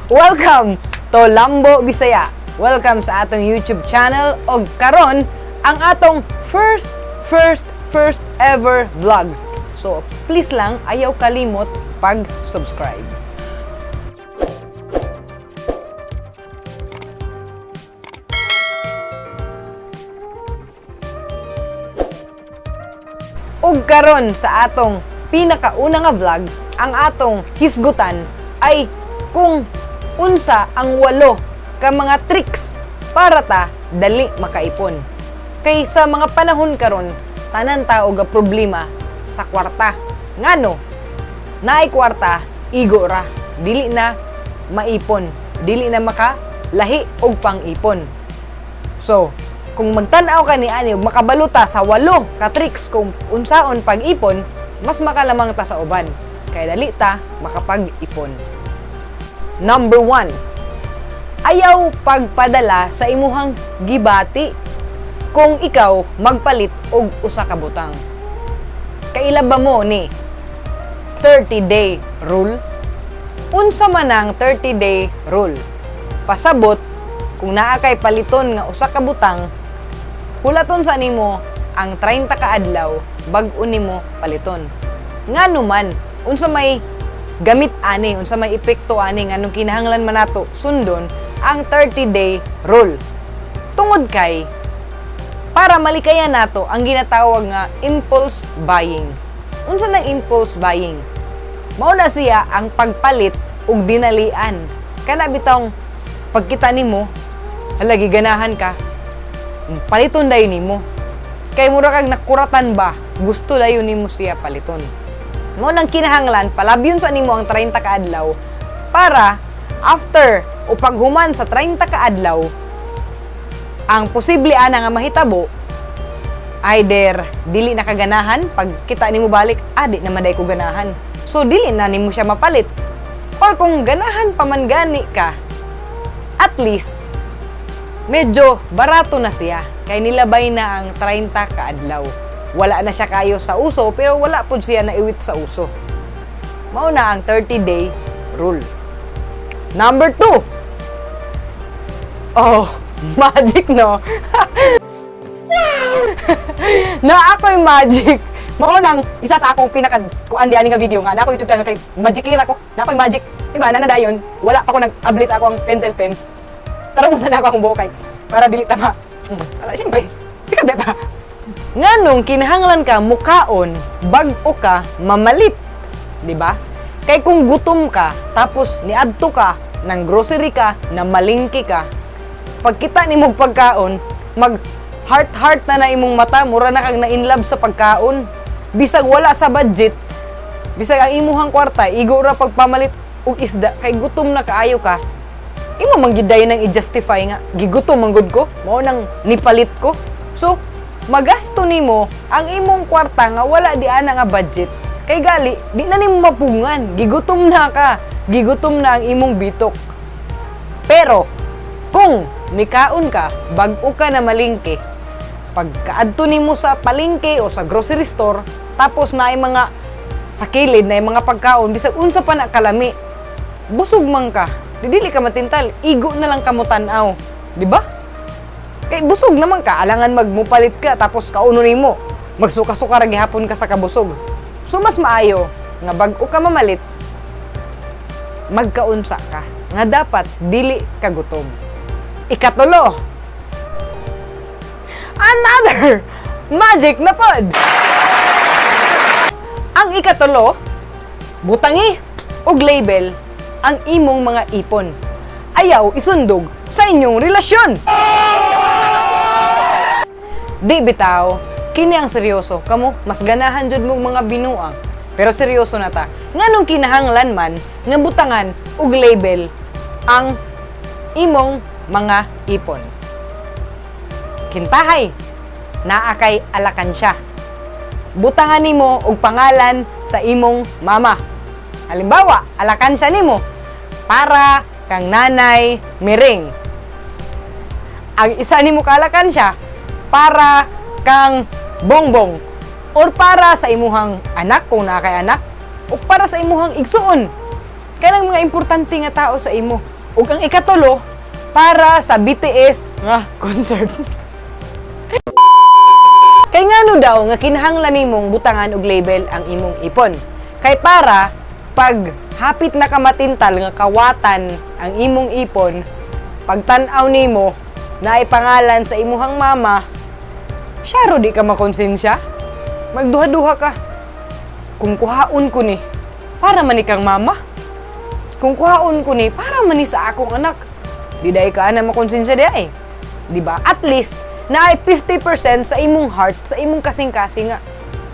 Welcome to Lambo Bisaya. Welcome sa atong YouTube channel og karon ang atong first ever vlog. So, please lang ayaw kalimot pag-subscribe. Ug karon sa atong pinakauna nga vlog, ang atong hisgutan ay kung unsa ang 8 ka mga tricks para ta dali makaipon. Kay sa mga panahon karon, tanan tao ga problema sa kwarta. Ngano? Naay kwarta, igo ra, dili na maipon, dili na makalahi og pang-ipon. So, kung magtan-aw ka ni ani ug makabaluta sa 8 ka tricks kung unsaon pag-ipon, mas makalamang ta sa uban. Kaya dali ta makapag-ipon. Number 1. Ayaw pagpadala sa imuhang gibati kung ikaw magpalit og usa ka butang. Kailaba mo ni 30-day rule? Unsa man ang 30-day rule? Pasabot kung naa kay paliton nga usa ka butang, hulaton sa nimo ang 30 ka adlaw bag-o nimo paliton. Ngano man, unsa may gamit ani, unsa may epekto ani nganong kinahanglan man nato sundon ang 30-day rule. Tungod kay para malikayan nato ang ginatawag nga impulse buying. Unsa nang impulse buying? Mao na siya ang pagpalit og dinalian. Kana bitong pagkita nimo, halagi ganahan ka, paliton dayon nimo. Kay mura kag nakuratan ba, gusto dayon nimo siya paliton. Mao nang kinahanglan palabyon sa nimo ang 30 ka adlaw para after o paghuman sa 30 ka adlaw, ang posible ana nga mahitabo either dili na kaganahan pag kita nimo balik, di na maday ko ganahan. So dili na nimo siya mapalit. Or kung ganahan pa man gani ka, at least medyo barato na siya kay nilabay na ang 30 ka adlaw. Wala na siya kayo sa uso pero wala pud siya naiwit sa uso. Mao na ang 30-day rule. Number 2. Oh, magic no. Na ako'y magic. Mao nang isa sa akong kuan diani nga video nga na ako YouTube channel kay Magicira ko. Na ako'y magic. Diba na dayon, wala pa ko nag-ablis ako ang pentel pen. Tarong sa na ako akong bukay para dili tama. Ala siyempre. Sikat beta. Nganong kinahanglan ka mukaon bag-o ka mamalit. Di ba? Kay kung gutom ka tapos niadto ka ng grocery ka na malingki ka, pagkita nimo pagkaon, mag heart na imong mata, mura na kag na-inlove sa pagkaon. Bisag wala sa budget, bisag ang imuhang kwarta, igo ra pagpamalit og isda kay gutom na kaayo ka. Imo man gyud dayon nang i-justify nga gigutom man gud ko, mao nang nipalit ko. So, magasto nimo ang imong kwarta nga wala di ana nga budget. Kay gali, di na nimo mapungan, gigutom na ka, gigutom na ang imong bitok. Pero kung mikaon ka, bag-o ka na malingki, pagkaadto nimo sa palengke o sa grocery store, tapos naay mga sa kilid na mga pagkaon, bisag unsa pa na kalami, busog man ka, dili ka matintal, igo na lang ka mo tan-aw, di ba? Kay busog naman ka, alangan magmupalit ka, tapos kauno nimo, magsuka-suka ra gihapon ka sa kabusog. So mas maayo nga bag-o ka mamalit, magkaunsa ka, nga dapat dili ka gutom. Ikatulo, another magic na pod. Ang ikatulo, butangi og label ang imong mga ipon. Ayaw isundog sa inyong relasyon. Di bitaw, kini ang seryoso. Kamo, mas ganahan jud mong mga binuang. Pero seryoso na ta. Nganong kinahanglan man nga butangan og label ang imong mga ipon. Kintahay, naa kay alakansya. Butangan nimo og pangalan sa imong mama. Halimbawa, alakansya nimo para kang Nanay Miring. Ang isa nimo ka alakansya para kang Bongbong, or para sa imuhang anak kung naa kay anak, o para sa imuhang igsuon. Kanang mga importante nga tao sa imo. ug ang ikatulo para sa BTS nga concert. Kay ngano daw nga kinahanglan nimong butangan og label ang imong ipon. Kay para pag hapit na ka matintal nga kawatan ang imong ipon, pag tan-aw nimo na ipangalan sa imuhang mama, syaro di ka makonsensya. Magduha-duha ka. Kung kuhaon ko ni, para man ikang mama. Kung kuhaon ko ni, para man ni sa akong anak. Di dahi ka na makonsensya di ay. Di ba? At least, na ay 50% sa imong heart, sa imong kasing-kasing nga.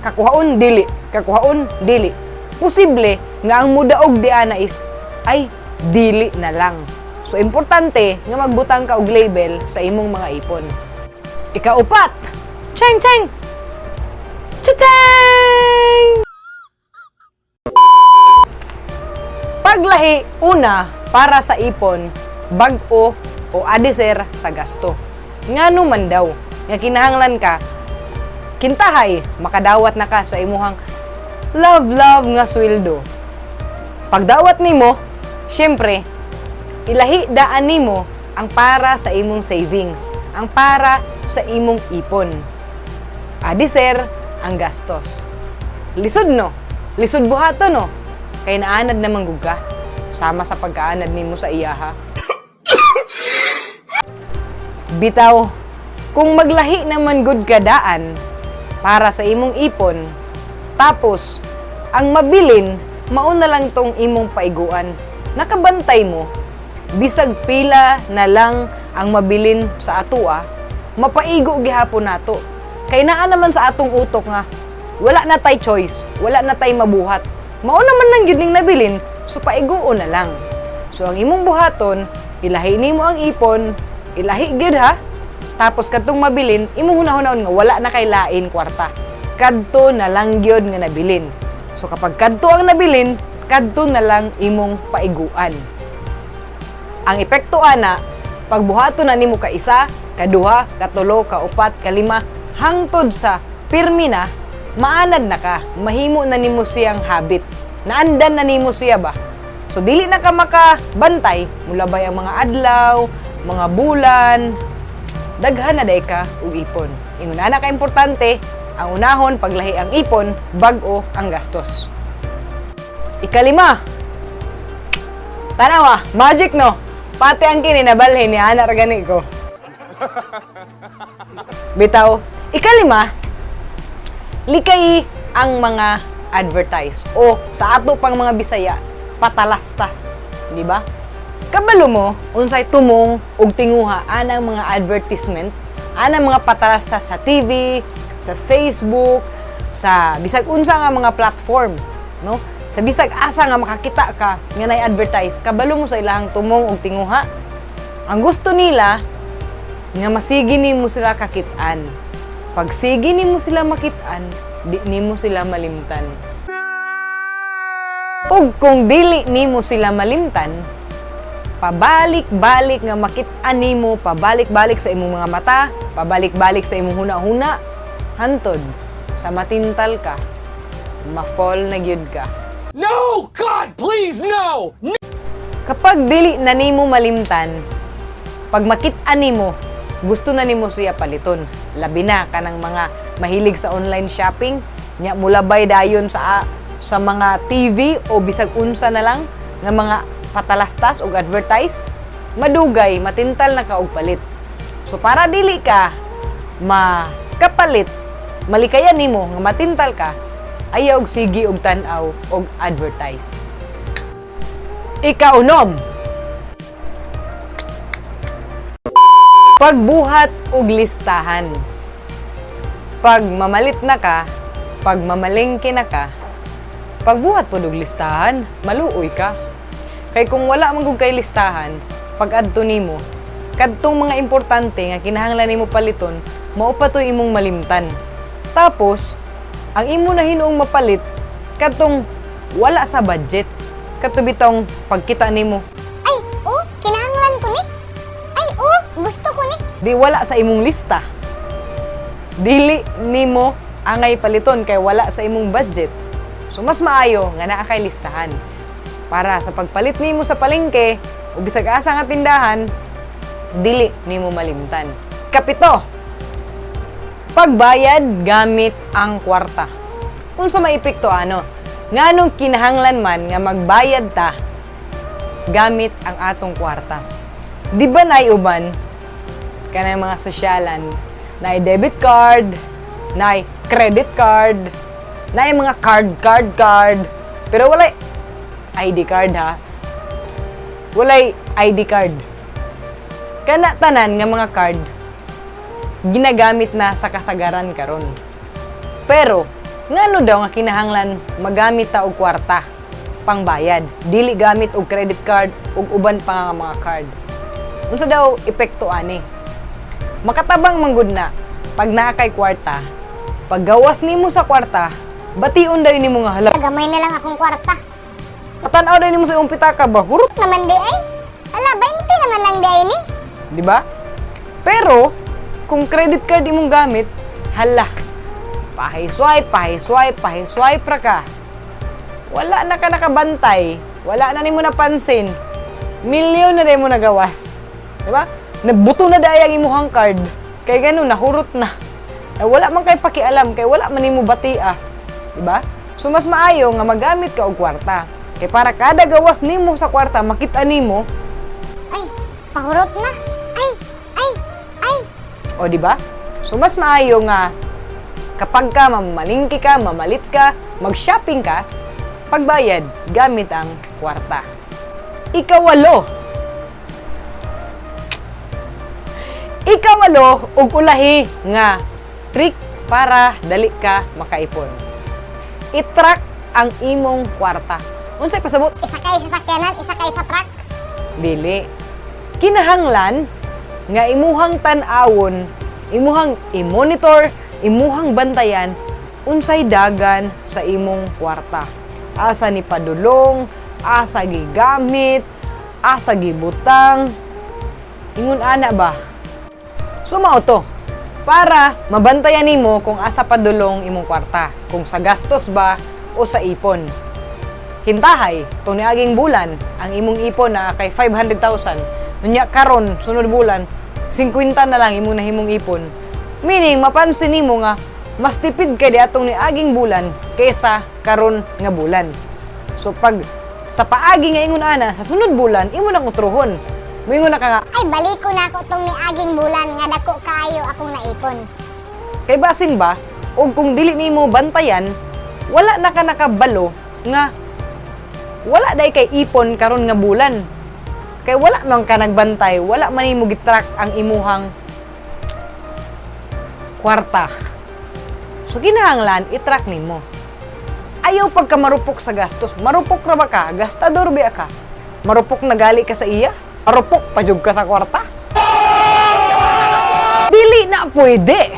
Kakuhaon, dili. Kakuhaon, dili. Posible nga ang mudaog di ana is, ay, dili na lang. So, importante nga magbutang ka og label sa imong mga ipon. Ikaupat! Cheng, cheng! Cha-cheng! Paglahi, una, para sa ipon, bag-o o adiser sa gasto. Ngano man daw, nga kinahanglan ka, kintahay, makadawat na ka sa imuhang love nga sweldo. Pagdawat nimo, syempre, ilahi daan nimo ang para sa imong savings, ang para sa imong ipon. Adiser, ang gastos. Lisod no? Lisod buhato no? Kay naanad naman guga, sama sa pagkaanad nimo sa iyaha. Bitaw, kung maglahi naman gud ka daan para sa imong ipon, tapos ang mabilin, mauna lang tong imong paiguan. Nakabantay mo, bisag pila na lang ang mabilin sa atua, mapaigo gihapon nato. Kay naa naman sa atong utok nga, wala na tay choice, wala na tay mabuhat. Mao naman lang yun ning nabilin, so paiguo na lang. So ang imong buhaton, ilahi nimo ang ipon, ilahi gyud ha. Tapos kadtong mabilin, imong hunahunahon nga wala na kay lain kwarta. Kadto na lang gyud nga nabilin. So kapag kadto ang nabilin, kadto na lang imong paiguan. Ang epekto ana, pagbuhaton na nimo ka isa, kaduha, katulo, kaupat, kalima, hangtod sa pirmi na, maanad na ka, mahimo na nimo siyang habit. Naandan na nimo siya ba? So dili na ka makabantay, mulabay ang mga adlaw, mga bulan, daghan na day ka og ipon. Ingon na ka importante, ang unahon paglahi ang ipon, bag-o ang gastos. Ikalima. Tanawa, magic no. Pati ang kini nabalhin ni ana ra gani ko. Bitaw, ikalima, likay ang mga advertise o sa ato pang mga Bisaya, patalastas, di ba? Kabalo mo, unsay tumong ug tinguha anang mga advertisement, anang mga patalastas sa TV, sa Facebook, sa bisag unsa nga mga platform, no? Sa bisag asa nga makakita ka nga nay advertise, kabalo mo sa ilahang tumong ug tinguha. Ang gusto nila nga masigi nimo sila kakit-an. Pag sige nimo sila makit-an, di nimo sila malimtan. Ug kung dili nimo sila malimtan, pabalik-balik nga makit-an nimo, pabalik-balik sa imong mga mata, pabalik-balik sa imong huna-huna, hantod sa matintal ka, ma-fall na gyud ka. No! God, please, no! Kapag dili na nimo malimtan, pag makit-an nimo, gusto na nimo siya paliton. Labi na kanang mga mahilig sa online shopping, nya mulabay dayon sa mga TV o bisag unsa na lang nga mga patalastas o advertise, madugay, matintal na ka og palit. So para dili ka makapalit, malikayan nimo nga matintal ka, ayaw og sige og tan-aw og advertise. Ikaunom, pagbuhat og listahan. Pag mamalit na ka, pag mamalengke na ka, pagbuhat po og listahan, maluoy ka. Kay kung wala man gud kay listahan, pag adto nimo, kadtong mga importante nga kinahanglan nimo paliton, mao pa toy imong malimtan. Tapos, ang imo na hinuong mapalit, kadtong wala sa budget. Kadto bitong pagkita nimo, Ay, oh, kinahanglan ko ni. Ay, oh, gusto ko ni. di wala sa imong lista. Dili nimo angay paliton kay wala sa imong budget. So mas maayo nga naa kay listahan. para sa pagpalit nimo sa palengke o bisag asa nga tindahan, dili nimo malimtan. Kapito, pagbayad gamit ang kwarta. Unsa may epekto ano? Nganong kinahanglan man nga magbayad ta gamit ang atong kwarta. Di ba nay uban kanang mga sosyalan, nay debit card, nay credit card, nay mga card, pero walay ID card ha. Walay ID card. Kana tanan nga mga card ginagamit na sa kasagaran karon. Pero ngano daw nga kinahanglan magamit ta og kwarta pangbayad, dili gamit og credit card ug uban pa nga mga card. Unsa daw epekto ani? Makatabang manggod na pag naa kay kwarta, pag gawas nimo sa kwarta, bation daw nimo nga hala. Gamay na lang akong kwarta. Patanaw daw nimo sa imong pitaka ba? Hurot, Naman di ay. Ala, 20 naman lang di ay ni. di ba? Pero kung credit card imong gamit, hala. Pahi-swipe ra ka. Wala na ka nakabantay. Wala na nimo napansin. Milyon na mo nagawas. Di ba? Nabuto na dayang imuhang card. Kay ganun, nahurot na. Wala man kay pakialam, kay wala man nimo batia. Di ba? So mas maayo nga magamit ka og kwarta. Kay para kada gawas nimo sa kwarta, makita nimo, Ay, pahurot na. Ay. o di ba? So mas maayo nga kapag ka mamalingki ka, mamalit ka, mag-shopping ka, pagbayad gamit ang kwarta. Ikawalo ug ulahi nga trick para dali ka makaipon. I-track ang imong kwarta. Unsay pasabot? Isa kay sasakyanan, isa kay sa truck. Dili. Kinahanglan nga imuhang tan-awon, imuhang i-monitor, imuhang bantayan unsay dagan sa imong kwarta. Asa ni padulong, asa gigamit, asa gibutang. Ingon ana ba? Sumao to para mabantayan nimo kung asa padulong imong kwarta, kung sa gastos ba o sa ipon. Hintahay, itong niaging bulan, ang imong ipon na kay 500,000. Nunya karon sunod bulan, 50 na lang imong nahimong ipon. Meaning, mapansin nimo nga, mas tipid kay di atong niaging bulan kaysa karon nga bulan. So, pag sa paagi nga ingon ana, sa sunod bulan, imo nang utrohon. Moingon na ka nga, Ay, balik ko na ako tong niaging bulan nga dako kaayo akong naipon. kay basin ba, o kung dili nimo bantayan, wala na ka nakabalo nga wala day kay ipon karon nga bulan. Kay wala man ka nagbantay, wala man nimo gitrack ang imuhang kwarta. So kinahanglan i-track nimo. Ayaw pagka marupok sa gastos. Marupok ra ba ka? Gastador ba ka? Marupok na gali ka sa iya? Marupok pa jud ka sa kwarta? Dili na pwede.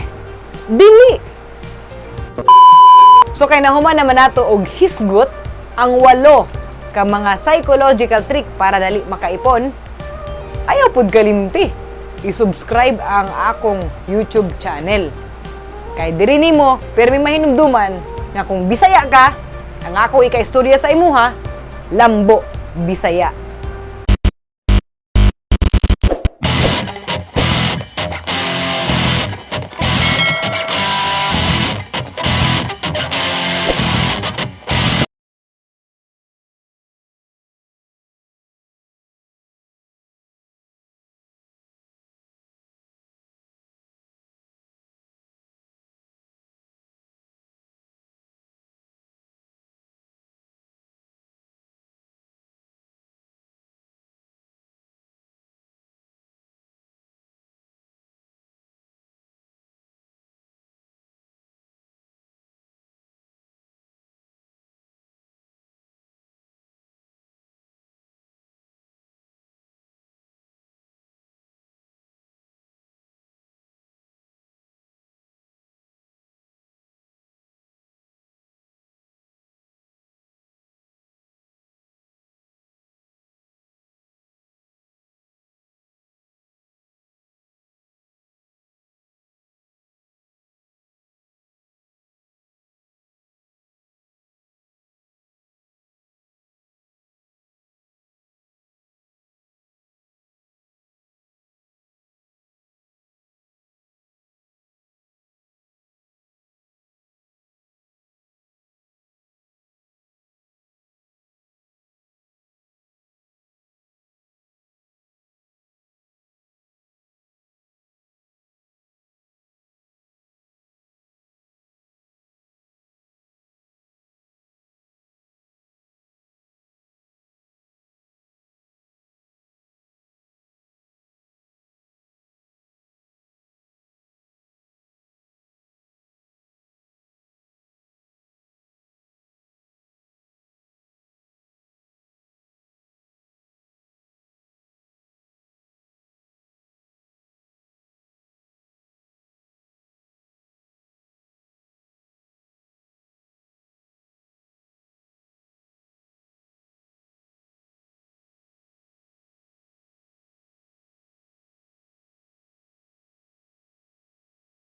Dili. So kay nahuman naman nato og hisgot ang 8 ka mga psychological trick para dali makaipon. Ayaw pud kalimti. I-subscribe ang akong YouTube channel. Kay diri nimo permi mahinumduman nga kung Bisaya ka, ang ako ika-istorya sa imuha, Lambo Bisaya.